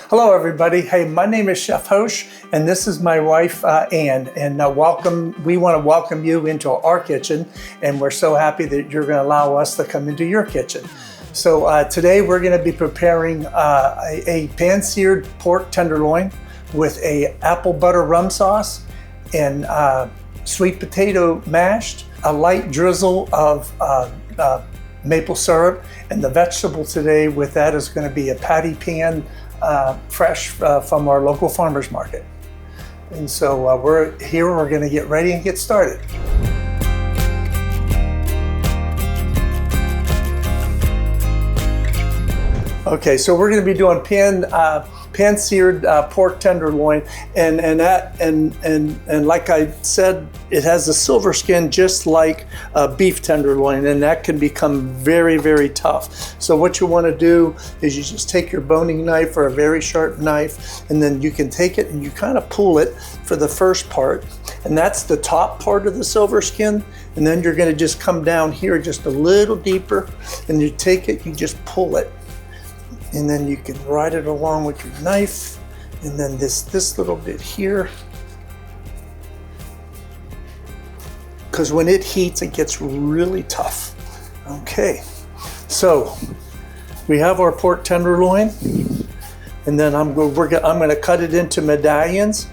Hello everybody. Hey, my name is Chef Hosch and this is my wife Anne, and we want to welcome you into our kitchen, and we're so happy that you're going to allow us to come into your kitchen. So today we're going to be preparing a pan-seared pork tenderloin with a apple butter rum sauce and sweet potato mashed, a light drizzle of maple syrup, and the vegetable today with that is going to be a pattypan, fresh from our local farmers market. And so we're going to get ready and get started. Okay, so we're going to be doing pan-seared pork tenderloin, and like I said, it has a silver skin just like beef tenderloin, and that can become very, very tough. So what you want to do is you just take your boning knife or a very sharp knife, and then you can take it and you kind of pull it for the first part, and that's the top part of the silver skin. And then you're going to just come down here just a little deeper, and you take it, you just pull it. And then you can ride it along with your knife, and then this little bit here, because when it heats it gets really tough. Okay, so we have our pork tenderloin, and then I'm going to cut it into medallions.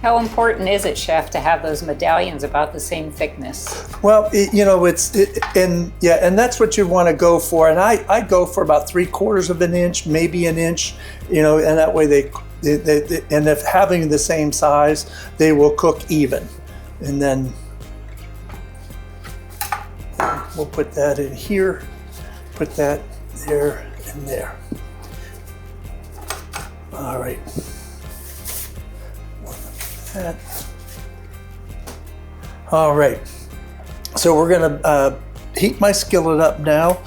How important is it, Chef, to have those medallions about the same thickness? Well, and that's what you want to go for. And I go for about 3/4 of an inch, maybe an inch, and that way and if having the same size, they will cook even. And then we'll put that in here, put that there and there. All right. That. All right, so we're gonna heat my skillet up now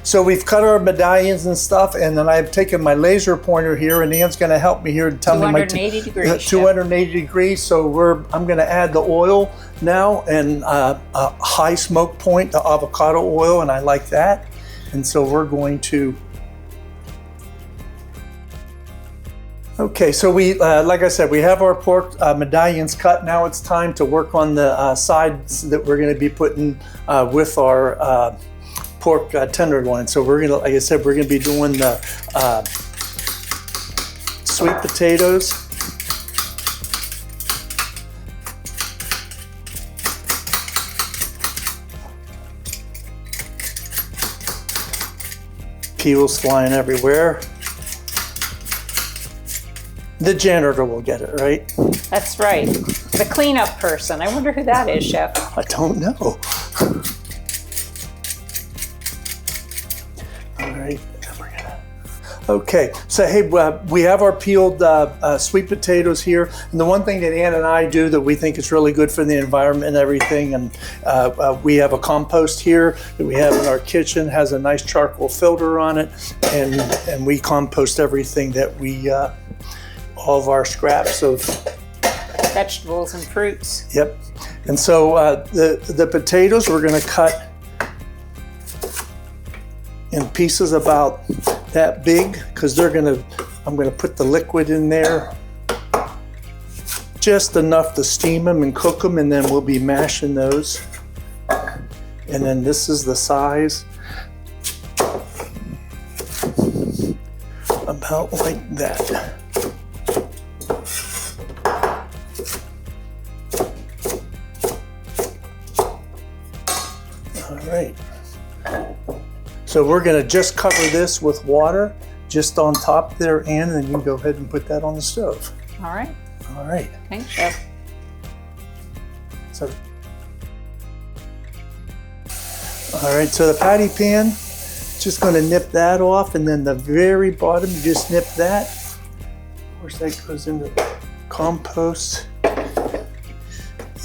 so we've cut our medallions and stuff, and then I've taken my laser pointer here, and Anne's gonna help me here to tell me my 280 degrees. 280 degrees. So I'm gonna add the oil now, and a high smoke point, the avocado oil, and I like that. And so we're going to. Okay, so we, like I said, we have our pork medallions cut. Now it's time to work on the sides that we're going to be putting with our pork tenderloin. So we're going to, like I said, we're going to be doing the sweet potatoes. Peels flying everywhere. The janitor will get it, right? That's right. The cleanup person. I wonder who that is, Chef. I don't know. All right. Okay. So hey, we have our peeled sweet potatoes here, and the one thing that Ann and I do that we think is really good for the environment and everything, and we have a compost here that we have in our kitchen, has a nice charcoal filter on it, and we compost everything that we. All of our scraps of vegetables and fruits. Yep. And so the potatoes we're going to cut in pieces about that big, because I'm going to put the liquid in there just enough to steam them and cook them, and then we'll be mashing those. And then this is the size, about like that. Right. So we're going to just cover this with water just on top there, Ann, and then you can go ahead and put that on the stove. All right. All right. Thanks, Chef. So, all right, so the patty pan, just going to nip that off, and then the very bottom, you just nip that. Of course, that goes into the compost.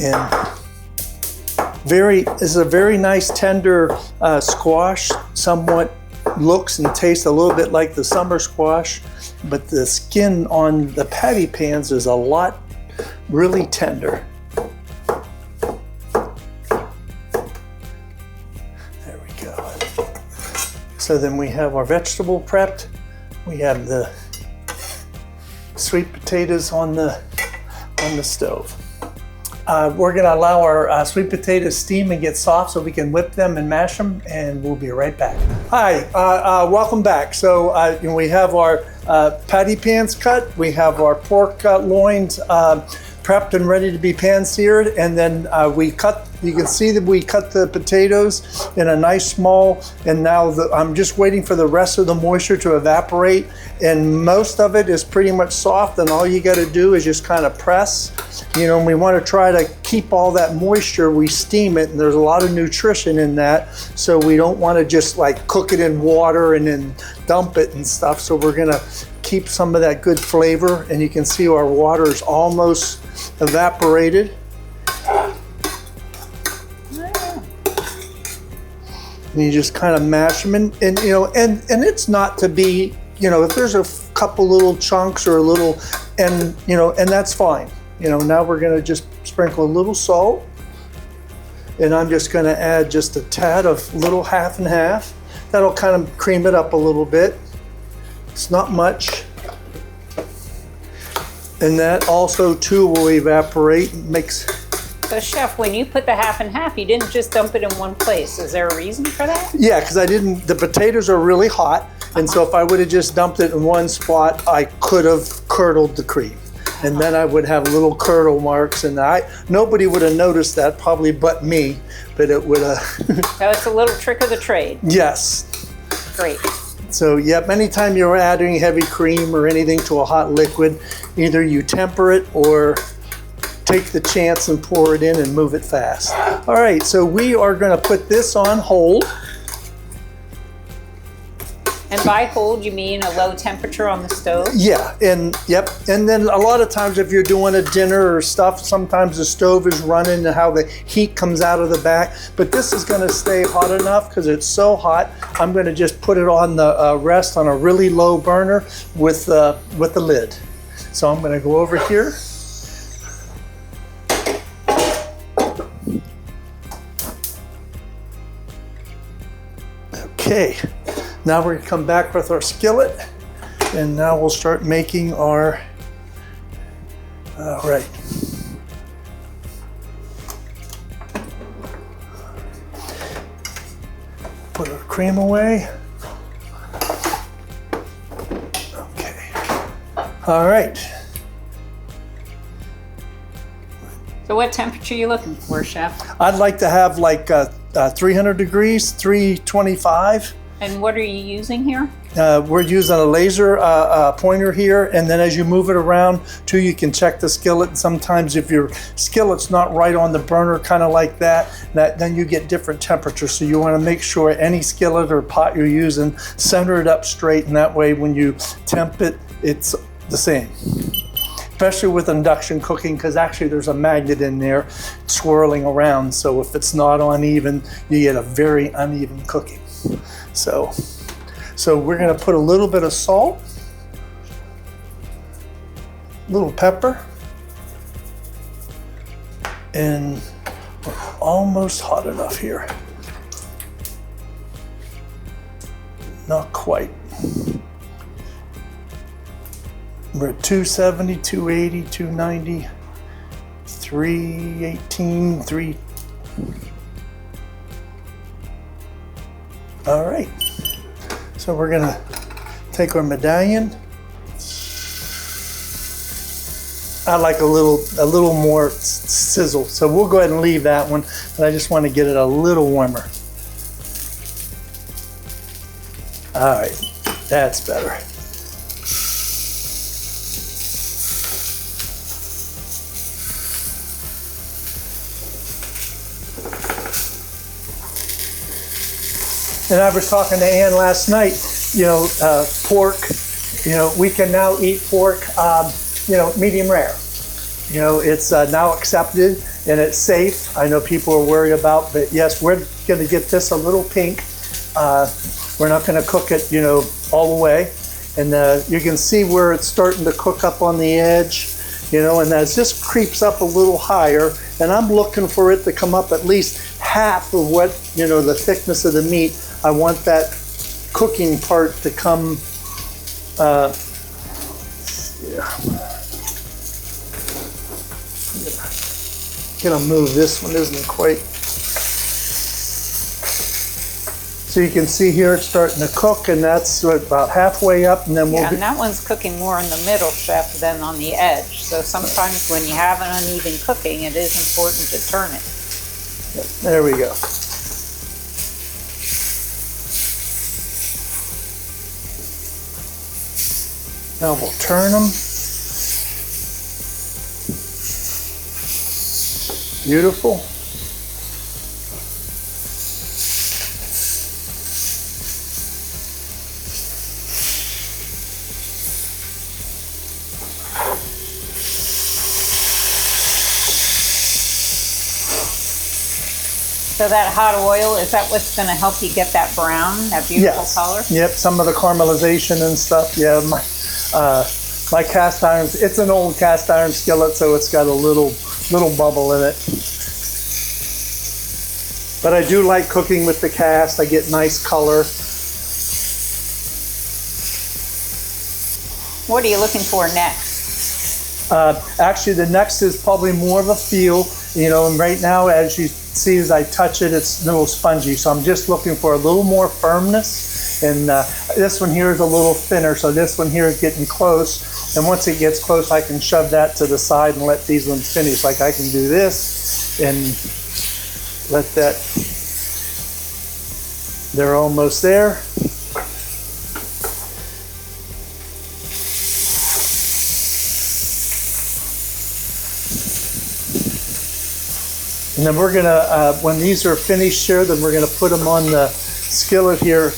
And this is a very nice tender squash, somewhat looks and tastes a little bit like the summer squash, but the skin on the patty pans is a lot really tender. So then we have our vegetable prepped. We have the sweet potatoes on the stove. We're gonna allow our sweet potatoes steam and get soft so we can whip them and mash them, and we'll be right back. Hi, welcome back. So we have our patty pans cut. We have our pork loins prepped and ready to be pan-seared, and then you can see that we cut the potatoes in a nice small, and now I'm just waiting for the rest of the moisture to evaporate, and most of it is pretty much soft, and all you got to do is just kind of press. And we want to try to keep all that moisture. We steam it, and there's a lot of nutrition in that, so we don't want to just like cook it in water and then dump it and stuff. So we're gonna keep some of that good flavor, and you can see our water is almost evaporated. And you just kind of mash them, and it's not to be, if there's a couple little chunks or a little, and that's fine. Now we're gonna just sprinkle a little salt, and I'm just gonna add just a tad of little half and half. That'll kind of cream it up a little bit. It's not much. And that also too will evaporate and makes. So Chef, when you put the half and half, you didn't just dump it in one place. Is there a reason for that? Yeah, because the potatoes are really hot. And so if I would have just dumped it in one spot, I could have curdled the cream. And then I would have little curdle marks, and nobody would have noticed that, probably but me, but it would have. So it's a little trick of the trade. Yes. Great. So yep, anytime you're adding heavy cream or anything to a hot liquid, either you temper it or take the chance and pour it in and move it fast. All right, so we are gonna put this on hold. And by hold, you mean a low temperature on the stove? Yeah, and then a lot of times if you're doing a dinner or stuff, sometimes the stove is running and how the heat comes out of the back. But this is gonna stay hot enough because it's so hot. I'm gonna just put it on the rest on a really low burner with the lid. So I'm gonna go over here. Okay. Now we're gonna come back with our skillet, and now we'll start making our, all right. Put our cream away. Okay, all right. So what temperature are you looking for, Chef? I'd like to have like 300 degrees, 325. And what are you using here? We're using a laser pointer here, and then as you move it around too, you can check the skillet. Sometimes if your skillet's not right on the burner, kind of like that, then you get different temperatures. So you want to make sure any skillet or pot you're using, center it up straight, and that way when you temp it, it's the same. Especially with induction cooking, because actually there's a magnet in there swirling around. So if it's not uneven, you get a very uneven cooking. So we're gonna put a little bit of salt, a little pepper, and we're almost hot enough here. Not quite. We're at 270, 280, 290, 318, 3. All right, so we're gonna take our medallion. I like a little more sizzle, so we'll go ahead and leave that one, but I just want to get it a little warmer. All right, that's better. And I was talking to Ann last night, pork, we can now eat pork, medium rare. It's now accepted and it's safe. I know people are worried about, but yes, we're gonna get this a little pink. We're not gonna cook it, all the way. And you can see where it's starting to cook up on the edge, and as this creeps up a little higher, and I'm looking for it to come up at least half of what, the thickness of the meat. I want that cooking part to come. Gonna move this one, isn't quite. So you can see here it's starting to cook, and that's about halfway up, and then we'll. Yeah, and that one's cooking more in the middle, chef, than on the edge. So sometimes when you have an uneven cooking, it is important to turn it. There we go. Now we'll turn them. Beautiful. So that hot oil, is that what's going to help you get that brown, that beautiful color? Yep, some of the caramelization and stuff. Yeah, my cast iron, it's an old cast iron skillet, so it's got a little bubble in it. But I do like cooking with the cast. I get nice color. What are you looking for next? Actually, the next is probably more of a feel, you know, and right now, as you see, as I touch it, it's a little spongy. So I'm just looking for a little more firmness. And this one here is a little thinner, so this one here is getting close. And once it gets close, I can shove that to the side and let these ones finish. Like I can do this and let that, they're almost there. And then we're gonna, when these are finished here, then we're gonna put them on the skillet here,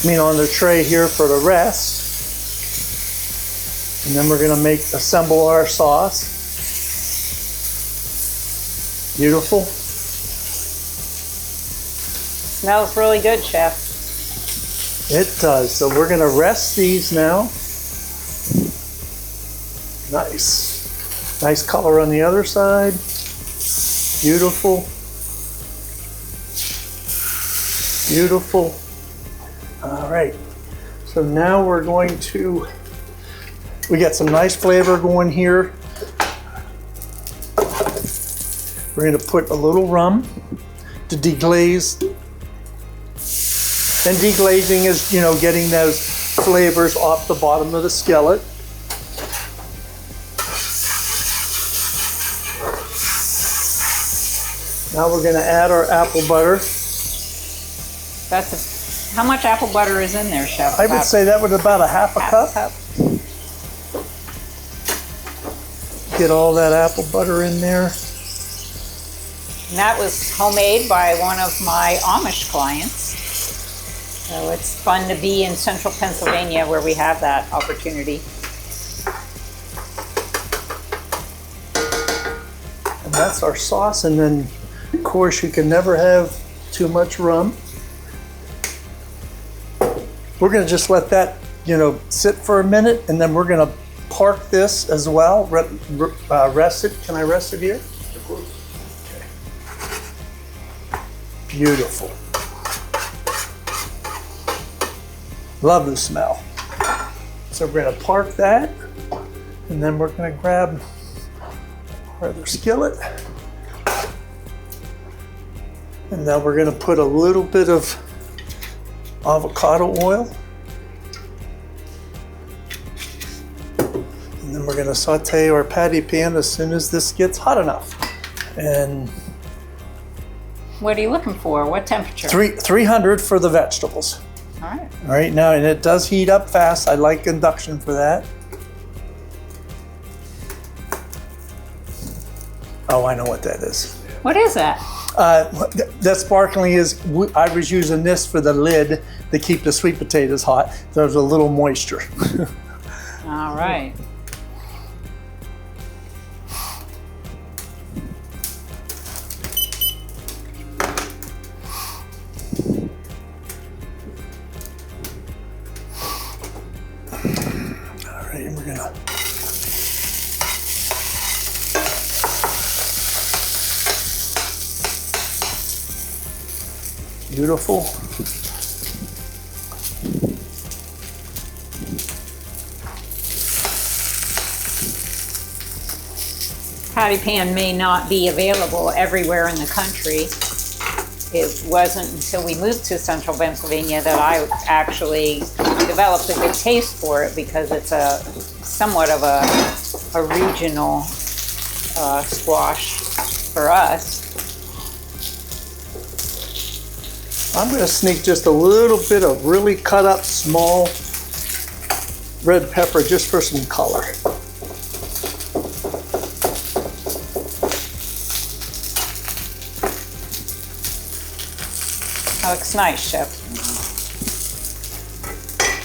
on the tray here for the rest. And then we're gonna assemble our sauce. Beautiful. Smells really good, chef. It does. So we're gonna rest these now. Nice. Nice color on the other side. Beautiful. Beautiful. All right. So now we're going to, we got some nice flavor going here. We're going to put a little rum to deglaze. And deglazing is, you know, getting those flavors off the bottom of the skillet. Now we're going to add our apple butter. How much apple butter is in there, chef? I would say that was about a half a cup. Get all that apple butter in there. And that was homemade by one of my Amish clients. So it's fun to be in central Pennsylvania where we have that opportunity. And that's our sauce. And then, of course, you can never have too much rum. We're going to just let that, you know, sit for a minute, and then we're going to park this as well. Rest it. Can I rest it here? Of course. Okay. Beautiful. Love the smell. So we're going to park that, and then we're going to grab our other skillet. And now we're going to put a little bit of avocado oil. And then we're going to saute our patty pan as soon as this gets hot enough. And what are you looking for? What temperature? 300 for the vegetables. All right. All right, now, and it does heat up fast. I like induction for that. Oh, I know what that is. What is that? That sparkling is, I was using this for the lid to keep the sweet potatoes hot. There's a little moisture. All right. All right, and we're gonna. Beautiful. Pattypan may not be available everywhere in the country. It wasn't until we moved to central Pennsylvania that I actually developed a good taste for it, because it's a somewhat of a regional squash for us. I'm going to sneak just a little bit of really cut up small red pepper just for some color. That looks nice, Chef.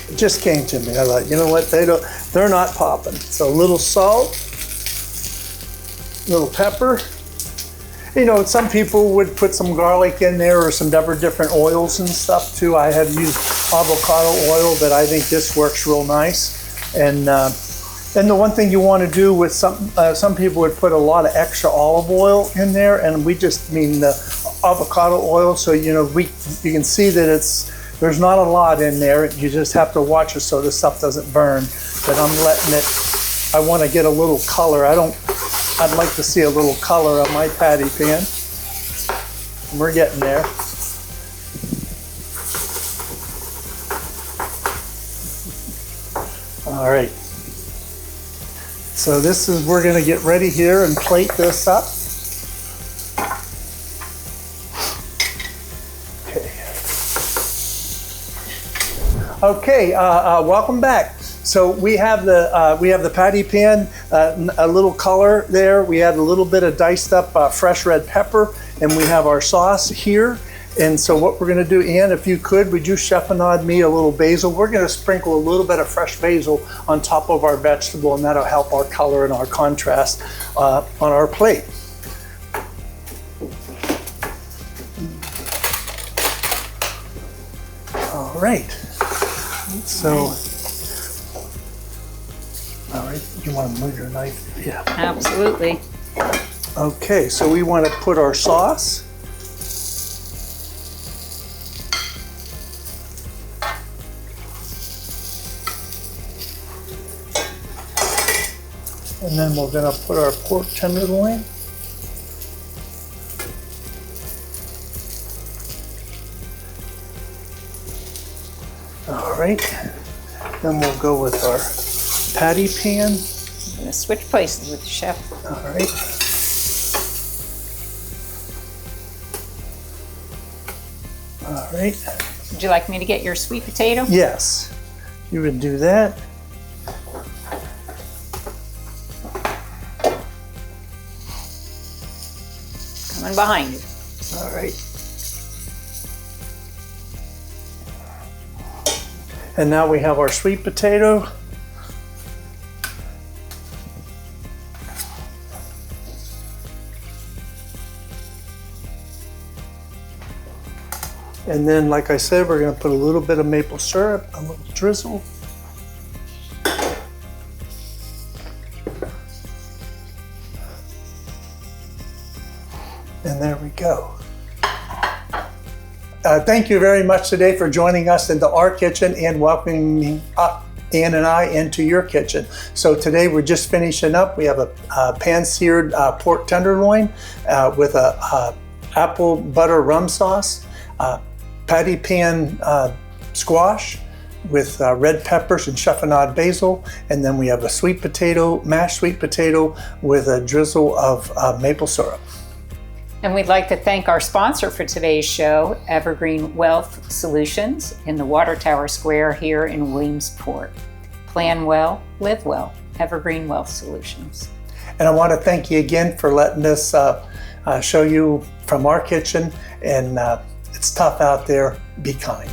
It just came to me. I thought, you know what? They're not popping. So a little salt, little pepper. You know, some people would put some garlic in there or some different oils and stuff too. I have used avocado oil, but I think this works real nice. And the one thing you want to do with some people would put a lot of extra olive oil in there, and we just mean the avocado oil. So you know, you can see that there's not a lot in there. You just have to watch it so the stuff doesn't burn. But I'm letting it. I want to get a little color. I'd like to see a little color on my patty pan. We're getting there. All right. So we're going to get ready here and plate this up. Okay, welcome back. So we have the patty pan, a little color there. We add a little bit of diced up fresh red pepper, and we have our sauce here. And so what we're going to do, Anne, if you would you chiffonade me a little basil? We're going to sprinkle a little bit of fresh basil on top of our vegetable, and that'll help our color and our contrast on our plate. All right. So, all right, you want to move your knife? Yeah. Absolutely. Okay, so we want to put our sauce. And then we're going to put our pork tenderloin. All right, then we'll go with our patty pan. I'm going to switch places with the chef. All right. All right. Would you like me to get your sweet potato? Yes, you would do that. Coming behind you. All right. And now we have our sweet potato. And then, like I said, we're going to put a little bit of maple syrup, a little drizzle. And there we go. Thank you very much today for joining us into our kitchen and welcoming Anne and I into your kitchen. So today we're just finishing up. We have a pan-seared pork tenderloin with a apple butter rum sauce, patty pan squash with red peppers and chiffonade basil, and then we have a sweet potato, mashed sweet potato with a drizzle of maple syrup. And we'd like to thank our sponsor for today's show, Evergreen Wealth Solutions in the Water Tower Square here in Williamsport. Plan well, live well. Evergreen Wealth Solutions. And I want to thank you again for letting us show you from our kitchen. And it's tough out there. Be kind.